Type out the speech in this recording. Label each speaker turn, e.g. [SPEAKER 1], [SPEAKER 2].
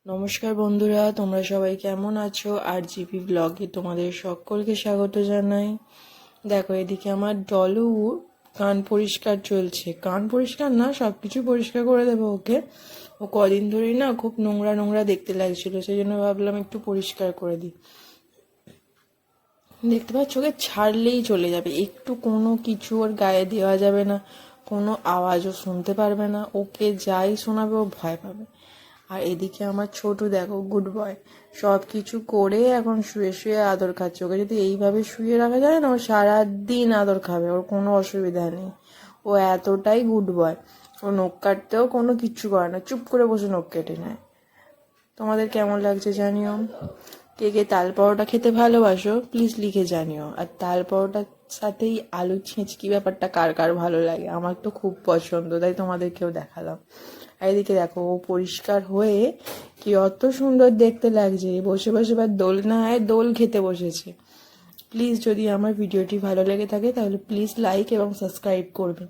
[SPEAKER 1] নমস্কার বন্ধুরা, তোমরা সবাই কেমন আছো? আর জিপি ব্লগে তোমাদের সকলকে স্বাগত জানাই। দেখো, এদিকে আমার ডলু কান পরিষ্কার চলছে। কান পরিষ্কার না, সব কিছু পরিষ্কার করে দেবো ওকে। ও কদিন ধরেই না খুব নোংরা নোংরা দেখতে লাগছিল, সেই জন্য ভাবলাম একটু পরিষ্কার করে দিই। দেখতে পাচ্ছ, ওকে ছাড়লেই চলে যাবে, একটু কোনো কিছু ওর গায়ে দেওয়া যাবে না, কোনো আওয়াজও শুনতে পারবে না। ওকে যাই শোনাবে ও ভয় পাবে। আর এদিকে আমার ছোটু দেখো, গুড বয়, সব কিছু করে এখন শুয়ে শুয়ে আদর খাচ্ছে। ওকে যদি এইভাবে শুয়ে রাখা যায় না, ও সারাদিন আদর খাবে, ওর কোনো অসুবিধা নেই। ও এতটাই গুড বয়, ও নখ কাটতেও কোনো কিচ্ছু করে না, চুপ করে বসে নখ কেটে নেয়। তোমাদের কেমন লাগছে জানিও। কে কে তাল পরোটা খেতে ভালোবাসো প্লিজ লিখে জানিও। আর তাল পরোটার সাথেই আলু ছেঁচকি ব্যাপারটা কার কার ভালো লাগে, আমার তো খুব পছন্দ, তাই তোমাদেরকেও দেখালাম। আর এদিকে দেখো, ও পরিষ্কার হয়ে কি অত সুন্দর দেখতে লাগছে, বসে বসে বা দোলনায় দোল খেতে বসেছে। প্লিজ যদি আমার ভিডিওটি ভালো লেগে থাকে তাহলে প্লিজ লাইক এবং সাবস্ক্রাইব করবে।